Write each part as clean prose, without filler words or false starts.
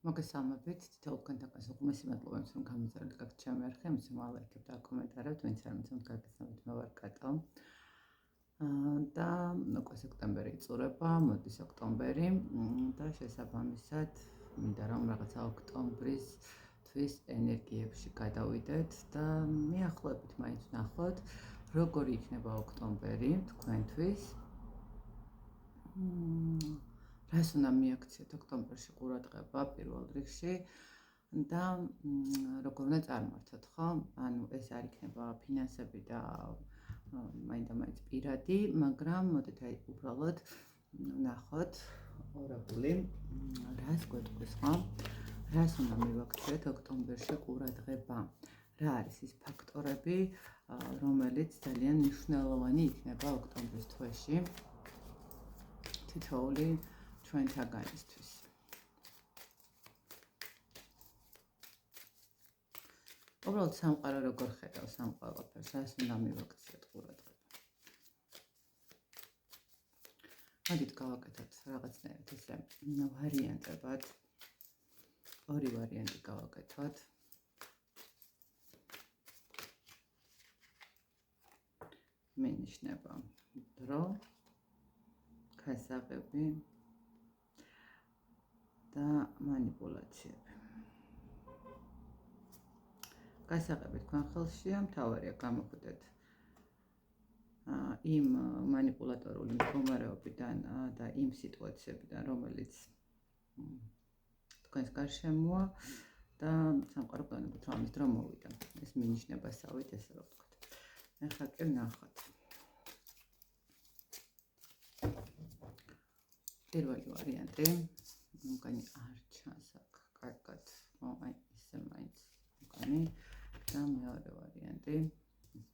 მოგესალმებით, თითოეულ თქვენთან გასუხმესი მადლობთ, რომ გამოწერეთ გაქვთ ჩემი არხი, ამის მალაიქებთ და კომენტარებთ, ვინც არ მიცემთ გაგიცნობთ, მე ვარ კატო. და უკვე სექტემბერი იწურება, მოდის ოქტომბერი და შესაბამისად მინდა რომ რაღაცა ოქტომბრის თვის ენერგიებში გადავიდეთ და მიახლოებით მაინც ვნახოთ, როგორი იქნება ოქტომბერი თქვენთვის. რას უნდა მიაქციოთ ოქტომბერში ყურადღება პირველ რიგში და როგორ უნდა წარმართოთ, ხო? ანუ ეს არ იქნება ფინანსები და მაინდა-მაინც პირადი, მაგრამ მოდით აი უბრალოდ ვნახოთ ორაკული რას გვეტყვის, ხო? რას უნდა მივაქციოთ ოქტომბერში ყურადღება? რა არის ის ფაქტორები, რომელიც ძალიან მნიშვნელოვანი იქნება ოქტომბრის თვეში თითოეული ჩვენთაგანისთვის. უბრალოდ სამყარო როგორ ხედავს ამ ყველაფერს, რას უნდა მივაქციოთ ყურადღება. მოდით გავაკეთოთ რაღაცნაირად ესე ვარიანტებად. ორი ვარიანტი გავაკეთოთ. მინიშნება დრო, გასაღები და манипуляციები. გასაღები თქვენ ხელშია, მთავარია გამოხვიდეთ იმ манипуляტორული მდგომარეობიდან და იმ სიტუაციებიდან, რომელიც თქვენს გარშემოა და სამყარო გონებთ, რომ ამის დრო მოვიდა. ეს მინიშნება სავით, ესე რომ ვთქვათ. ახლა კი ვნახოთ. პირველი ვარიანტი, მგონი არ ჩანს აქ კარგად, აი ისე მაინც მგონი და მეორე ვარიანტი,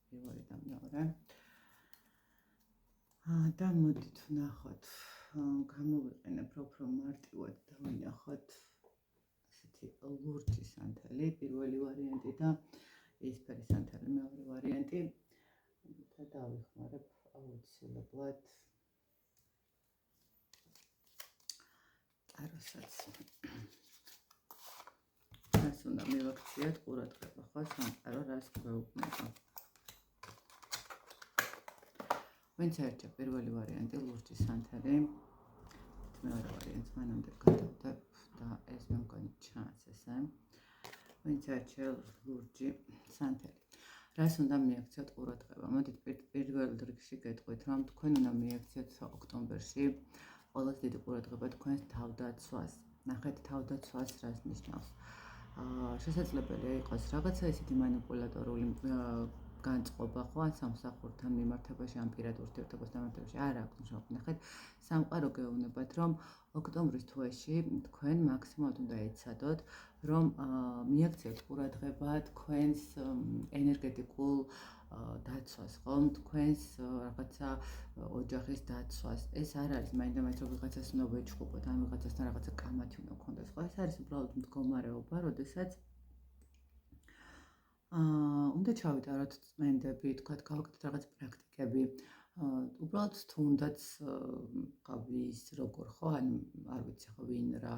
პირველი და მეორე. და მოდით ვნახოთ, გამოვიყენებ უფრო მარტივად და ვნახოთ ესეთი ლურჯი სანთელი, პირველი ვარიანტი და ისფერი სანთელი, მეორე ვარიანტი და დავიხმარებ აუცილებლად ტაროსაც. რას უნდა მივაქციოთ ყურადღება, ხო, სამყარო რას გვეუბნება. ვინც ერჩა პირველი ვარიანტი ლურჯი სანთელი, მეორე ვარიანტს მანამდე გადავდებ და ეს მე მგონი ჩანს ესე. ვინც ერჩა ლურჯი სანთელი. რას უნდა მიაქციოთ ყურადღება? მოდით პირველ რიგში გეტყვით, რომ თქვენ უნდა მიაქციოთ ოქტომბერში ყველაზე დიდი ყურადღება თქვენს თავდაცვას. ნახეთ თავდაცვას რას ნიშნავს. შესაძლებელია იყოს რაღაცა ისეთი манипуляტორული განწყობა, ხო, ან სამსახურთან მიმართებაში, ან პირად ურთიერთობასთან მიმართებაში, არ აქვს მნიშვნელობა. ნახეთ, სამყარო გეუბნებათ, რომ ოქტომბრის თვეში თქვენ მაქსიმალურად უნდა ეცადოთ, რომ მიაქციოთ ყურადღება თქვენს ენერგეტიკულ დაცვას, ხო, თქვენს რაღაცა ოჯახის დაცვას. ეს არ არის მაინდა-მაინც რომ ვიღაცას უნდა ვეჩხუბოთ, ან ვიღაცასთან რაღაცა კამათი უნდა გქონდეს, ხო? ეს არის უბრალოდ მდგომარეობა, როდესაც უნდა ჩავიტაროთ წმენდები, თქვათ, გავაკეთოთ რაღაც პრაქტიკები. უბრალოდ თუნდაც ვის როგორ, ხო, ან არ ვიცი ხო ვინ რა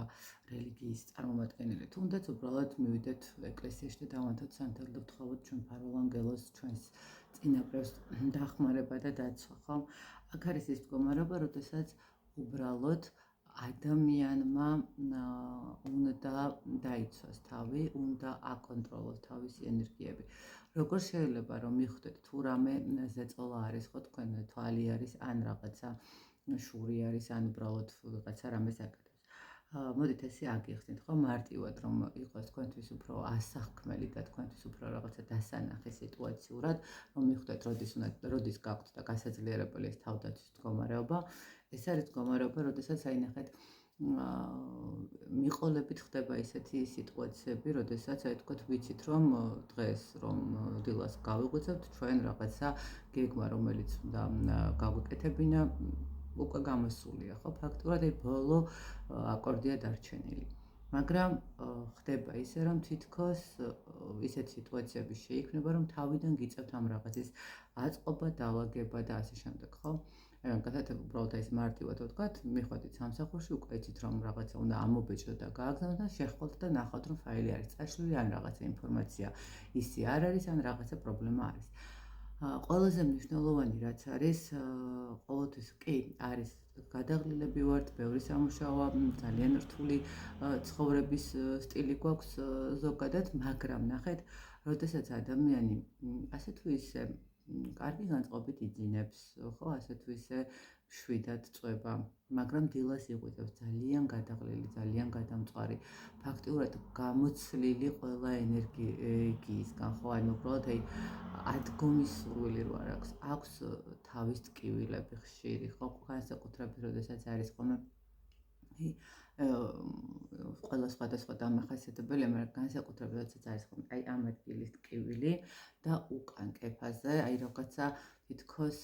რელიგიის წარმომადგენელი, თუნდაც უბრალოდ მივიდეთ ეკლესიაში და დავანთოთ სანთელი და ვთხოვოთ ჩვენ ფარულ ანგელოზს ჩვენს წინაპრებს დახმარება და დაცვა, ხო? აქ არის ის მდგომარეობა, როდესაც უბრალოდ ადამიანმა უნდა დაიცვას თავი, უნდა აკონტროლოს თავისი ენერგიები. როგორ შეიძლება რომ მიხვდეთ თუ რამე ზეწოლა არის, ხო, თქვენ თვალი არის, ან რაღაცა შური არის, ან უბრალოდ რაღაცა რამეს აკეთებს. მოდით ესე აგიხსნით, ხო, მარტივად რომ იყოს თქვენთვის უფრო ასახქმელი და თქვენთვის უფრო რაღაცა დასანახი სიტუაციურად, რომ მიხვდეთ როდის გაქვთ და გასაძლიერებელი ეს თავდაცვის მდგომარეობა. ეს არის მდგომარეობა, როდესაც აი ნახეთ მიყოლებით ხდება ისეთი სიტუაციები, როდესაც აი თქვათ ვიცით რომ დღეს რომ დილას გავიღვიძებთ ჩვენ რაღაცა გეგმა, რომელიც უნდა გავაკეთებინა, უკვე გამოსულია, ხო, ფაქტურად აი ბოლო აკორდია დარჩენილი. მაგრამ ხდება ისე რომ თითქოს ისეთი სიტუაციები შეიქმნება, რომ თავიდან გიწევთ ამ რაღაცის აწყობა, დაალაგება და ასე შემდეგ, ხო? მაგალითად უბრალოდ ეს მარტივად ვთქვათ, მიხვედით სამსახურში, უკვე იცით რომ რაღაცა უნდა ამობეჭდოთ და გააგზავნოთ და შეხვდეთ და ნახავთ რომ ფაილი არის წაშლილი, ან რაღაცა ინფორმაცია ისი არ არის, ან რაღაცა პრობლემა არის. ყველაზე მნიშვნელოვანი რაც არის, ყოველთვის კი არის გადაღლილები ვართ, ბევრი სამუშაოა, ძალიან რთული ცხოვრების სტილი გვაქვს ზოგადად, მაგრამ ნახეთ, როდესაც ადამიანი ასე თუ ისე კარგი განწყობით იძინებს, ხო, ასე თუ ისე შვიდად წვება, მაგრამ დილას იღვიძებს ძალიან გადაღლილი, ძალიან გადამწვარი, ფაქტიურად გამოცლილი ყველა ენერგიისგან, ხო, ანუ უბრალოდ ადგომის სურვილი რო არ აქვს, აქვს თავის ტკივილები ხშირი, ხო, განსაკუთრებით, როდესაც არის ხოლმე ყველა სხვადასხვა დამახასიათებელია, მაგრამ განსაკუთრებით, როდესაც არის ხოლმე აი ამ ადგილის ტკივილი და უკან კეფაზე, აი რაღაცა თითქოს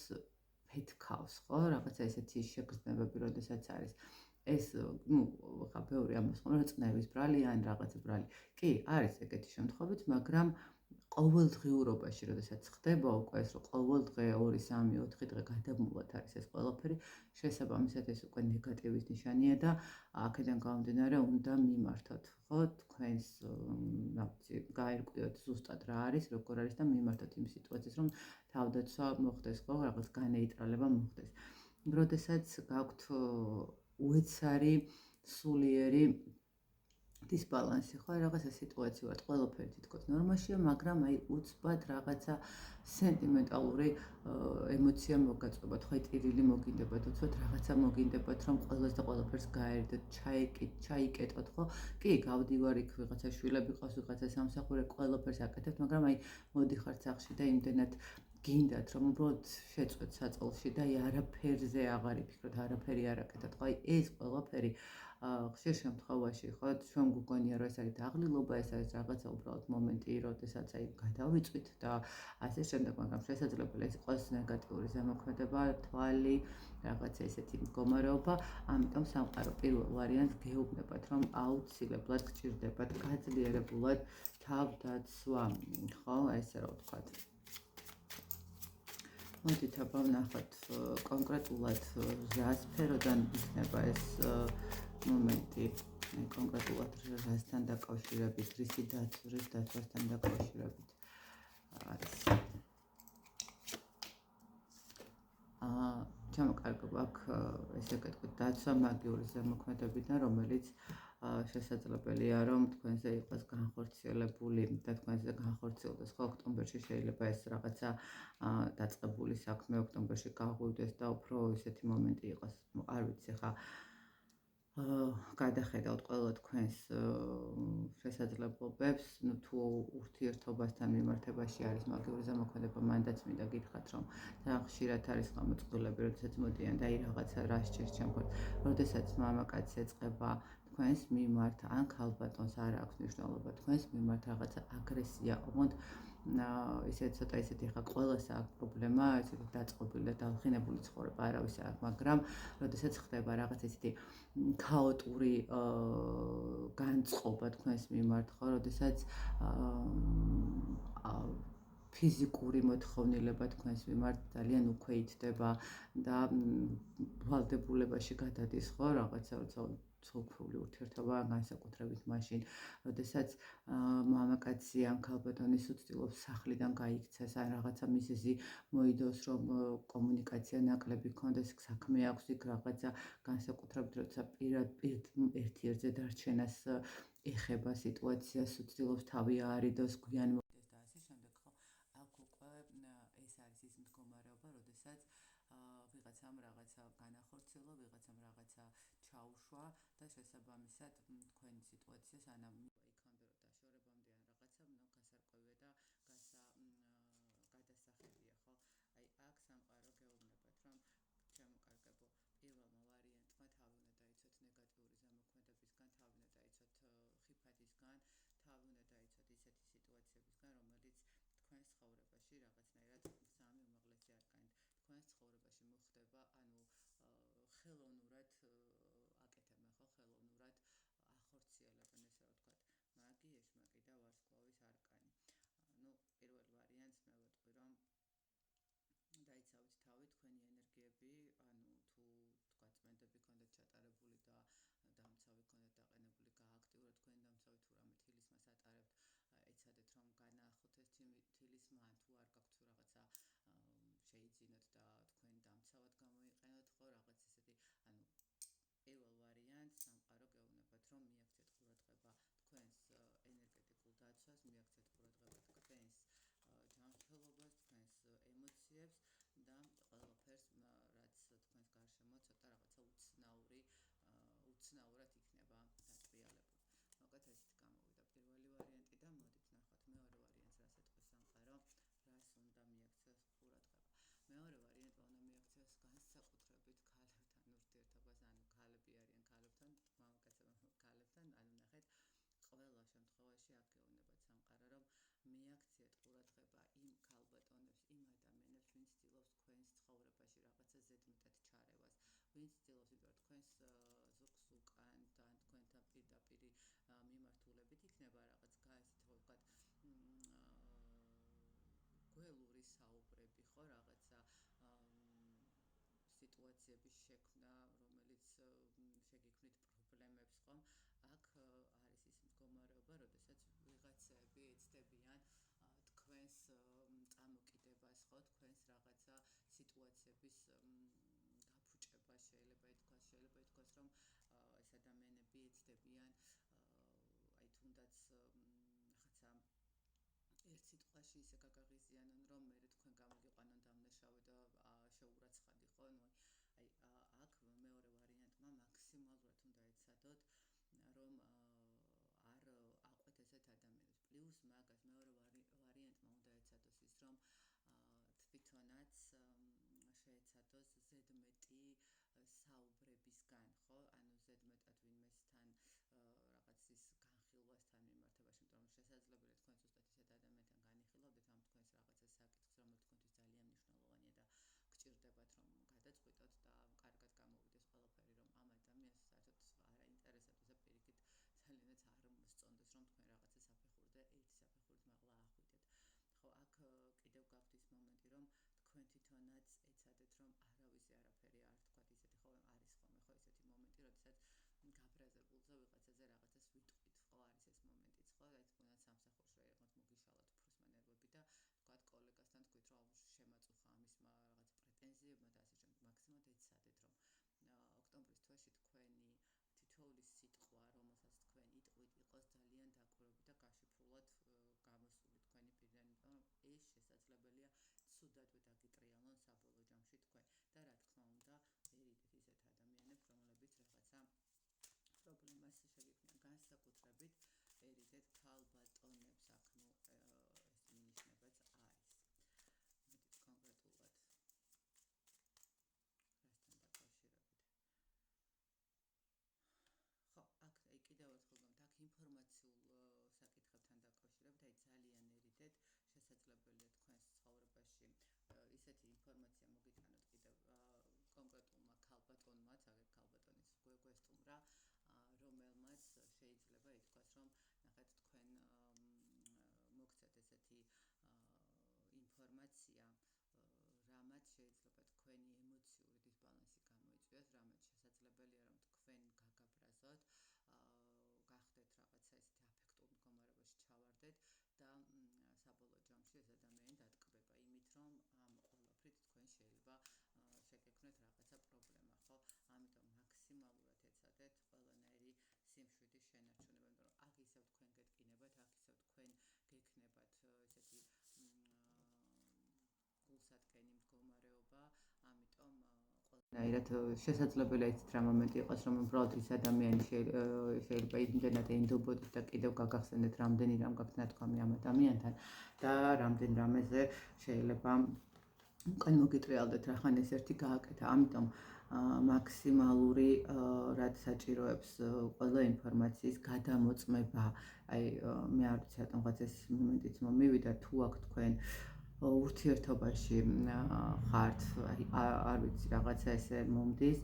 ფეთქავს, ხო, რაღაცა ესეთი შეგრძნებები, როდესაც არის ეს, ხა ბევრი ამას ხოლმე რომ წნევის ბრალი ან რაღაცა ბრალი. კი, არის ეგეთი შემთხვევით, მაგრამ ყოველდღიურობაში, როდესაც ხდება უკვე ეს, რომ ყოველდღე 2, 3, 4 დღე გადამულად არის ეს ყველაფერი, შესაბამისად ეს უკვე ნეგატივის ნიშანია და აქედან გამომდინარე უნდა მიმართოთ, ხო, თქვენს, რა ვიცი, გაერკვიოთ ზუსტად რა არის, როგორ არის და მიმართოთ იმ სიტუაციას, რომ თავდაცვა მოხდეს, ხო, რაღაც განეიტრალება მოხდეს. როდესაც გაქვთ უეცარი, სულიერი დისბალანსი, ხო, რაღაცა სიტუაცია ვართ, ყველაფერი თითქოს ნორმაშია, მაგრამ აი უცბად რაღაცა სენტიმენტალური ემოცია მოგაწვებათ, ხო, ტირილი მოგინდებათ, უცბად რაღაცა მოგინდებათ, რომ ყველას და ყველაფერს გაერიდოთ, ჩაიკეტოთ, ხო? კი, გავდივარ იქ, ვიღაცა შვილები ყავს, ვიღაცა სამსახური, ყველაფერს აკეთებთ, მაგრამ აი მოდიხართ სახლში და იმდენად გინდათ, რომ უბრალოდ შეწყვეთ საწყალში და აი არაფერზე აღარ იფიქროთ, არაფერი არ აკეთოთ, ხო, აი ეს ყველაფერი ხშირ შემთხვევაში, ხო, ჩვენ გვგონია, რომ ეს არის დაღლილობა, ეს არის რაღაცა უბრალოდ მომენტი, როდესაც აი გადავიწვით და ასე შემდეგ, მაგრამ შესაძლებელია ეს იყოს ნეგატიური ზემოქმედება, თვალი, რაღაცა ესეთი მდგომარეობა, ამიტომ სამყარო პირველ ვარიანტს გეუბნებათ, რომ აუცილებლად გჭირდებათ გაძლიერებულად თავდაცვა, ხო, ესე რა ვთქვათ. მოდით აბა ვნახოთ კონკრეტულად რა სფეროდან იქნება ეს მომენტი, კონკრეტულად რასთან დაკავშირებით, რისი დაცვასთან დაკავშირებით არის. ჩამოკარგებ აქ ესე გეტყვით, დაცვა მაგიური ზემოქმედებიდან, რომელიც შესაძლებელია, რომ თქვენზე იყოს განხორციელებული და თქვენზე განხორციელდეს, ხო, ოქტომბერში შეიძლება ეს რაღაცა დაწყებული საქმე ოქტომბერში გაღვივდეს და უფრო ისეთი მომენტი იყოს, არ ვიცი, ხა გადახედავთ ყველა თქვენს შესაძლებლობებს, ну თუ ურთიერთობასთან მიმართებაში არის მაგიური ზემოქმედება, მანდაც მინდა გითხრათ, რომ ძალიან ხშირად არის გამოწყვილები, როდესაც მოდიან და აი რაღაცა რა სჭირს ჩემთვის, როდესაც მამაკაცი ეწყება თქვენს მიმართ, ან ქალბატონს არ აქვს მნიშვნელობა, თქვენს მიმართ რაღაცა აგრესია, ოღონდ ისე ცოტა ისეთი ხა ყველას აქვს პრობლემა, ისეთი დაწყობილი და დავხინებული ცხოვრება არავის არ აქვს, მაგრამ როდესაც ხდება რაღაც ისეთი ქაოტური განწყობა თქვენს მიმართ, ხო, როდესაც ფიზიკური მოთხოვნილება თქვენს მიმართ ძალიან უქვეითდება და ვალდებულებაში გადადის, ხო, რაღაცა ცოლ-ქმრული ურთიერთობა, განსაკუთრებით მაშინ, როდესაც მამაკაცი ან ქალბატონის უცდილობს სახლიდან გაიქცეს, ან რაღაცა მიზეზი მოიდოს, რომ კომუნიკაცია ნაკლები ქონდეს, საქმე აქვს იქ რაღაცა, განსაკუთრებით როცა ერთ-ერთზე დარჩენას ეხება სიტუაციას, უცდილობს თავი აარიდოს, გვიან მოხდეს და ასე შემდეგ, ხო? აქ უკვე ეს არის ის მდგომარეობა, როდესაც ვიღაცამ რაღაცა განახორციელა, ვიღაცამ რაღაცა ჩაუშვა და შესაბამისად თქვენი სიტუაცია სანამ იქამდე რომ დაშორებამდე ან რაღაცა გასარკვევია და გადასახედია, ხო? აი აქ სამყარო გეუბნებათ, რომ ჩამოკარგებო, პირველმა ვარიანტმა თავი უნდა დაიცოთ ნეგატიური ზემოქმედებისგან, თავი უნდა დაიცოთ ხიფათისგან, თავი უნდა დაიცოთ ისეთი სიტუაციებისგან, რომელიც თქვენს ცხოვრებაში რაღაცნაირად სამი უმაღლესი არკანი თქვენს ცხოვრებაში მოხდება, ანუ ხელოვნურად აკეთებენ, ხო, ხელოვნურად ახორციელებენ, ესე რა ვთქვათ, მაგი, ეშმაკი და ვარსკვლავის არკანი. ну, პირველ ვარიანტს მე ვეტყვი, რომ დაიცავით თავი, თქვენი ენერგიები, ხარისმა თუ არ გაქვთ თუ რაღაცა შეიძინოთ და თქვენ დამცავად გამოიყენოთ ხო რაღაც ესეთი ანუ პირველ ვარიანტს სამყარო გეუბნებათ რომ მიაქციეთ ყურადღება თქვენს ენერგეტიკულ დაცვას, მიაქციეთ ყურადღება თქვენს ჯანმრთელობას, თქვენს ემოციებს და ყველაფერს რაც თქვენს გარშემო ცოტა რაღაცა უცნაურად იქნება დატრიალებული. მოკლედ ესეთ გამოვიდა პირველი ვარიანტი და მოდით ნახოთ მეორე ვარიანტს რას ეტყვის სამყარო, რას უნდა მიაქციოს ყურადღება. მეორე ვარიანტი უნდა მიაქციოს განსაკუთრებით ქალებთან ურთიერთობას, ანუ ქალები არიან ქალებთან, მამაკაცები ქალებთან, ანუ ნახეთ ყველა შემთხვევაში აქ გეუბნებათ სამყარო რომ მიაქციეთ ყურადღება იმ ქალბატონებს, იმ ადამიანებს, ვინც ცდილობს თქვენს ცხოვრებაში რაღაცა ზედმეტად ჩარევას, ვინც ცდილობს იმიტომ თქვენს ზოგს უკან და თქვენთან პირდაპირ მიმართულებით იქნება რაღაც გაიცით ხო ვთქვათ გველური საუბრები ხო რაღაცა სიტუაციების შექმნა, რომელიც შეგიქმნით პრობლემებს ხომ, აქ არის ის მდგომარეობა, როდესაც ვიღაცები ეცდებიან თქვენს წამოკიდებას ხო, თქვენს რაღაცა სიტუაციების გაფუჭება შეიძლება ითქვას, რომ ეს ადამიანები ეცდებიან აი თუნდაც რაღაცა ერთ სიტყვაში ისე გაგაღიზიანონ, რომ მე თქვენ გამოგიყვანონ დამნაშავე და შეურაცხადი ხო? აი აქ მეორე ვარიანტმა მაქსიმალურად უნდა ეცადოთ რომ არ აყვეთ ესეთ ადამიანებს. პლუს მაგას მეორე ვარიანტმა უნდა ეცადოს ის, რომ თვითონაც შეეცადოს ზედმეტი საუბრებისგან, ხო? ანუ ზედმეტად ვინმესთან რაღაც ის განხილვასთან მიმართებაში, იმიტომ რომ შესაძლებელია თქვენ ზუსტად ისეთ ადამიანთან განიხილავდეთ ამ თქვენს რაღაცა საკითხს, რომელიც თქვენთვის ძალიან მნიშვნელოვანია და გჭირდებათ რომ გადაწყვიტოთ და კარგად გამოვიდეს ყველაფერი, რომ ამ ადამიანს საერთოდ არ აინტერესებს და პირიქით ძალიანაც არ მოსწონდეს რომ თქვენ რაღაცა საფეხურზე ერთი საფეხურით მაღლა ახვიდეთ. ხო, აქ კიდევ გაქვთ ის მომენტი, რომ თქვენ თვითონაც ეცადეთ, რომ არავის არაფერი არ თქვათ ისეთი ხო არის ხოლმე ხო ისეთი მომენტი, როდესაც გაბრაზებულზე ვიღაცაზე რაღაცას ვიტყვით, ხო არის ეს მომენტიც, ხო, აი თქვენაც სამსახურში რაღაც მოგიშალოთ უფროსმა ნერვები და თქვათ კოლეგასთან თქვით, რომ შემაწუხა ამის რაღაც პრეტენზიებმა და ასე შემდეგ. მაქსიმალურად ეცადეთ, რომ ოქტომბრის თვეში თქვენი თითოეული სიტყვა, რომელსაც თქვენ იტყვით, იყოს ძალიან დაკვირვებით და გაშიფრულად გამოსული თქვენი პირიდან, იმიტომ რომ ეს შესაძლებელია ცუდად დაგიტრიალონ საბოლოო ჯამში თქვენ და რა თქმა უნდა, ერიდეთ ისეთ ადამიანებს, რომლებიც რაღაცა პრობლემას შეგექმნიან განსაკუთრებით ერიდეთ ქალბატონებს, აქ ნუ ეს მინიშნებაც არის. მოდით კონკრეტულად რასთან დაკავშირებით. ხო, აქ კიდევ ერთხელ გქონთ, აქ ინფორმაციულ საკითხებთან დაკავშირებით, აი ძალიან ერიდეთ, შესაძლებელია თქვენს ცხოვრებაში ისეთი ინფორმაცია მოგიტანოთ კიდევ კონკრეტულმა ქალბატონმაც, აგერ ქალბატონის გვესტუმრა, რომელმაც შეიძლება ითქვას, რომ ნახეთ თქვენ მოგცეთ ესეთი ინფორმაცია, რამაც შეიძლება თქვენი ემოციური დისბალანსი გამოიწვიოს, რამაც შესაძლებელია რომ თქვენ გაგაბრაზოთ, გახდეთ რაღაცა ესეთი აფექტურ მდგომარეობაში ჩავარდეთ და საბოლოო ჯამში ეს ადამიანი დატკბება იმით, რომ ამ ყველაფრით თქვენ შეიძლება შეგექმნეთ რაღაცა პრობლემა, ხო? ამიტომ მაქსიმალურად ეცადეთ ყველანაირი სიმშვიდის შენარჩუნება, იმიტომ რომ აქ ისევ თქვენ გეტკინებათ, აქ ისევ თქვენ გექნებათ ესეთი გულსატკენი მდგომარეობა, ამიტომ ყველანაირად შესაძლებელია ისეთ რა მომენტი იყოს, რომ უბრალოდ ის ადამიანი შეიძლება იმდენად ენდობოდეთ და კიდევ გაგახსენეთ რამდენი რამ გაქვთ ნათქვამი ამ ადამიანთან და რამდენ რამეზე შეიძლება უკან მოგიტრიალდეთ რახან ეს ერთი გააკეთა. ამიტომ მაქსიმალური რაც საჭიროებს ყველა ინფორმაციის გადამოწმება. აი მე არ ვიცი რატომღაც ეს მომენტიც მომივიდა, თუ აქ თქვენ ურთიერთობაში ხართ, არ ვიცი რაღაცა ესე მომდის,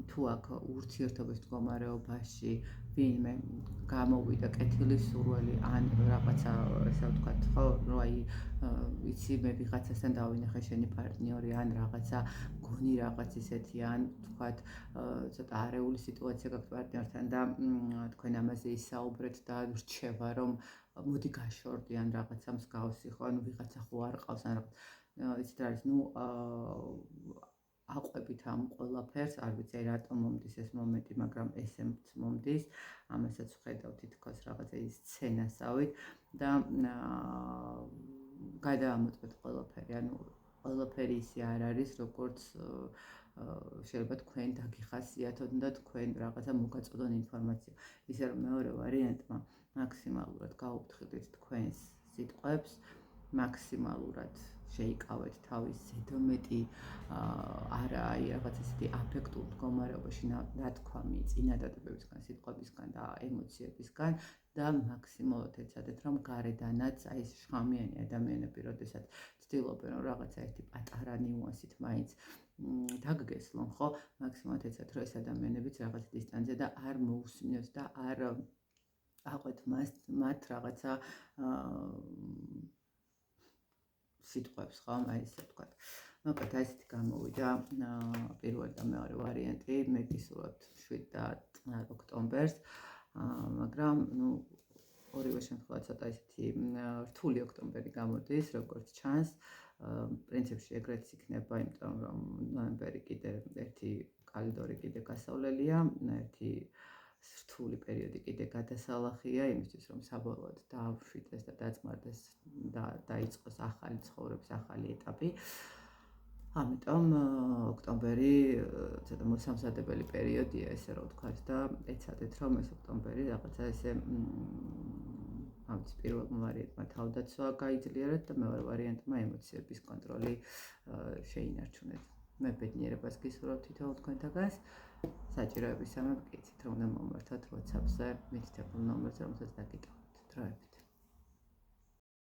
თუ აქ ურთიერთობის მდგომარეობაში ვინმე გამოვიდა კეთილი სურვილი ან რაღაცა ესე ვთქვათ, ხო, რომ აი იცი მე ვიღაცასთან დავინახე შენი პარტნიორი ან რაღაცა გონი რაღაც ისეთი ან ვთქვათ ცოტა არეული სიტუაცია გაქვთ პარტნიორთან და თქვენ ამაზე ისაუბრეთ და რჩება რომ მოდი გაშორდი ან რაღაცა მსგავსი ხო, ანუ ვიღაცა ხო არ ყავს ან რაღაც. იცით რა არის, აყვებით ამ ყველაფერს, არ ვიცი რატომ მომდის ეს მომენტი, მაგრამ ესეც მომდის, ამასაც ვხედავ თითქოს რაღაცა ის სცენასავით და გადაამოწმეთ ყველაფერი, ანუ ყველაფერი ისე არ არის, როგორც შეიძლება თქვენ დაგიხასიათოთ და თქვენ რაღაცა მოგაწოდონ ინფორმაცია. ისე რომ მეორე ვარიანტმა მაქსიმალურად გაუფრთხილდით თქვენს სიტყვებს, მაქსიმალურად შეიკავეთ თავის ზედმეტი აი რაღაც ესეთი აფექტურ მდგომარეობაში ნათქვამი წინადადებებისგან, სიტყვებისგან და ემოციებისგან და მაქსიმალურად ეცადეთ, რომ გარედანაც აი ეს შხამიანი ადამიანები, როდესაც ცდილობენ რომ რაღაცა ერთი პატარა ნიუანსით მაინც დაგგესლონ, ხო, მაქსიმალურად ეცადეთ, რომ ეს ადამიანებიც რაღაც დისტანცზე და არ მოусმინოთ და არ აყვეთ მათ რაღაცა სიტყვებს, ხო, აი ესე ვთქვათ. მოკლედ ესეთი გამოვიდა პირველი და მეორე ვარიანტი, მე გისურვებთ 7 და 9 ოქტომბერს, მაგრამ ორივე შემთხვევაში ცოტა ისეთი რთული ოქტომბერი გამოდის, როგორც ჩანს. პრინციპში ეგრეც იქნება, იმიტომ რომ ნოემბერი კიდე ერთი კალენდორი კიდე გასავლელია, ერთი რთული პერიოდი კიდე გადასალახია, იმისთვის რომ საბოლოოდ დაამშვიდეს და დაწყმარდეს და დაიწყოს ახალი ცხოვრების ახალი ეტაპი. ამიტომ ოქტომბერი ცოტა მოსამზადებელი პერიოდია, ესე რომ ვთქვათ და ეცადეთ რომ ეს ოქტომბერი რაღაცა ესე პირველ ვარიანტმა თავდაცვა გაიძლიერეთ და მეორე ვარიანტმა ემოციების კონტროლი შეინარჩუნეთ. მე ბედნიერებას გისურვებთ თითოეულ თქვენთაგანს. საჭიროების სამად გიცით, რომ უნდა მომართოთ WhatsApp-ზე მითითებულ ნომერზე, რომელსაც დაგიტოვებთ.